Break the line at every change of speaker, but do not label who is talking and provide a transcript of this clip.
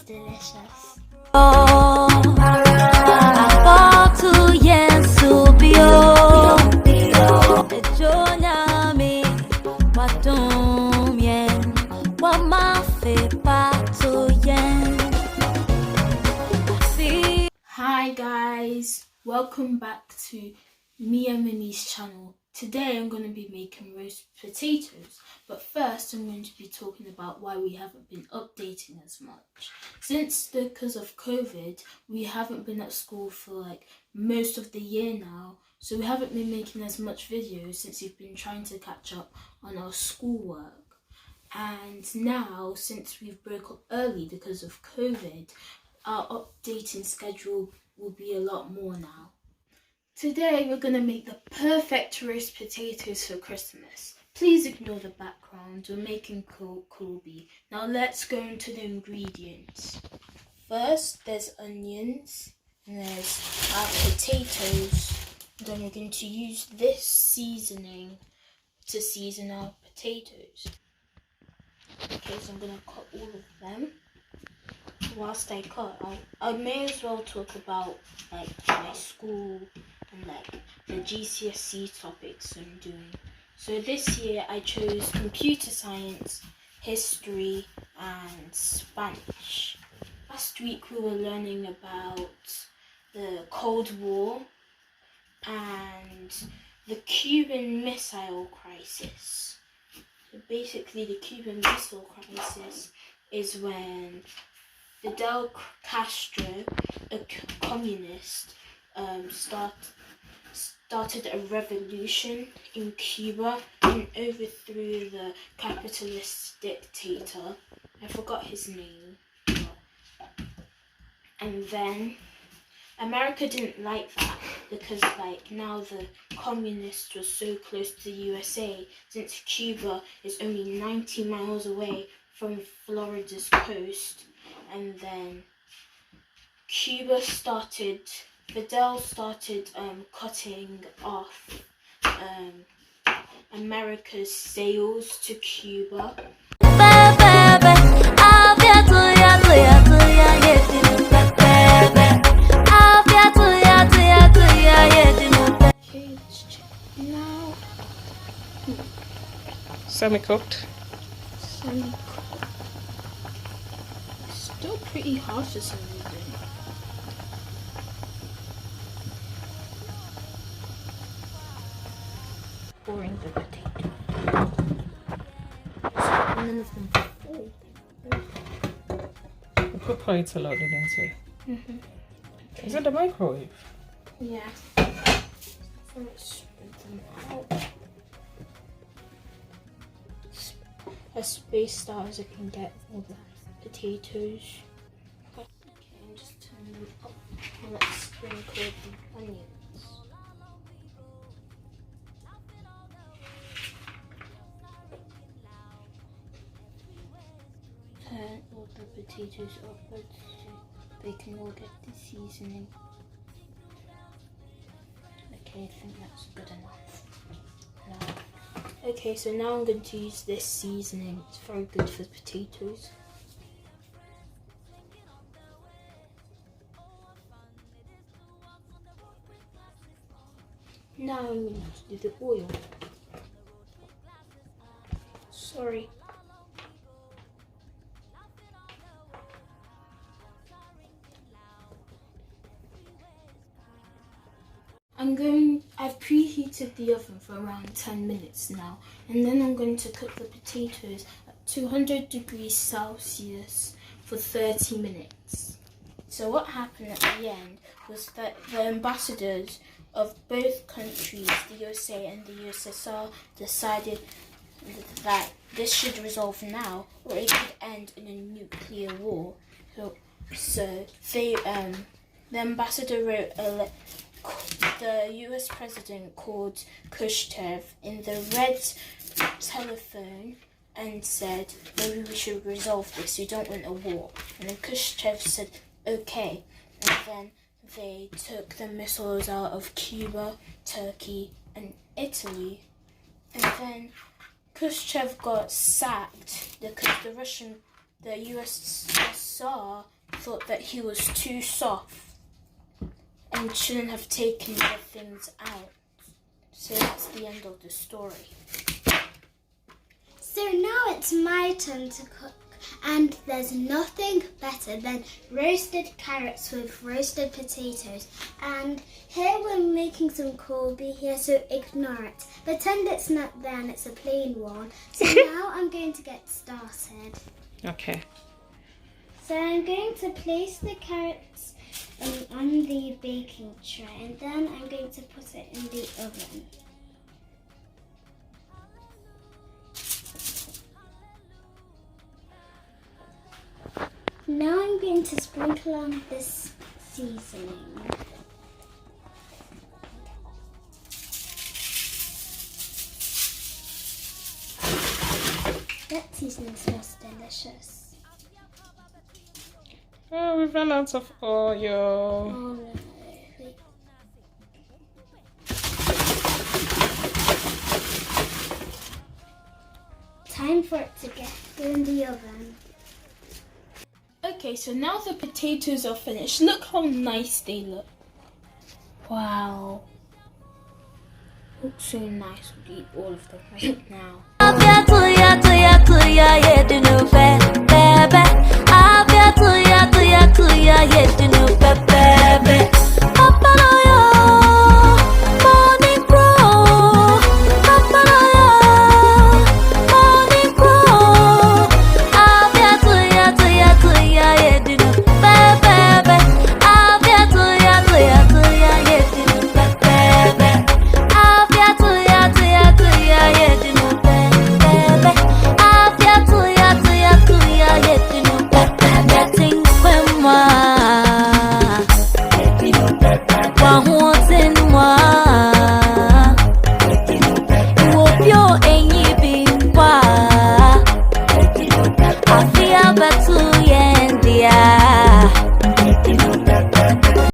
It's delicious.
Hi guys, welcome back to me and Mimi's channel. Today I'm going to be making roast potatoes, but first I'm going to be talking about why we haven't been updating as much. Because of COVID, we haven't been at school for like most of the year now, so we haven't been making as much videos since we've been trying to catch up on our schoolwork. And now, since we've broke up early because of COVID, our updating schedule will be a lot more now. Today we're going to make the perfect roast potatoes for Christmas. Please ignore the background, we're making Colby. Now let's go into the ingredients. First there's onions, and there's our potatoes. Then we're going to use this seasoning to season our potatoes. Okay, so I'm going to cut all of them. Whilst I cut, I may as well talk about like my school and like the GCSE topics I'm doing. So this year I chose computer science, history and Spanish. Last week we were learning about the Cold War and the Cuban Missile Crisis. So basically the Cuban Missile Crisis is when Fidel Castro, a communist, started a revolution in Cuba and overthrew the capitalist dictator. I forgot his name. And then America didn't like that because now the communists were so close to the USA, since Cuba is only 90 miles away from Florida's coast. And then Fidel started cutting off America's sales to Cuba. Okay, let's check now.
Semi-cooked.
Still pretty hard for some reason. Pouring the potato. None of them fall.
You put plates a lot, didn't you?
Mm-hmm. Okay.
Is it the microwave?
Yeah. Let's spread them out. As spaced out as I can get all the potatoes. Okay, I'm just turning them up and let's sprinkle the onions. Turn all the potatoes upwards so they can all get the seasoning. Okay, I think that's good enough. Now, okay, so now I'm going to use this seasoning. It's very good for potatoes. Now I'm going to do the oil. Sorry. I've preheated the oven for around 10 minutes now, and then I'm going to cook the potatoes at 200 degrees Celsius for 30 minutes. So what happened at the end was that the ambassadors of both countries, the USA and the USSR, decided that this should resolve now or it could end in a nuclear war. So they, the ambassador wrote the US president called Khrushchev in the red telephone and said, maybe we should resolve this, we don't want a war. And then Khrushchev said, okay. And then they took the missiles out of Cuba, Turkey and Italy. And then Khrushchev got sacked because the USSR thought that he was too soft and shouldn't have taken the things out. So that's the end of the story.
So now it's my turn to cook, and there's nothing better than roasted carrots with roasted potatoes. And here we're making some corned beef here, so ignore it. Pretend it's not there and it's a plain one. So now I'm going to get started.
Okay.
So I'm going to place the carrots on the baking tray, and then I'm going to put it in the oven. Now I'm going to sprinkle on this seasoning. That seasoning smells delicious.
Oh, we've run out of oil.
Oh no. Wait. Time for it to get in the oven.
Okay, so now the potatoes are finished. Look how nice they look. Wow. Looks so nice. We'll eat all of them right now.
I've got to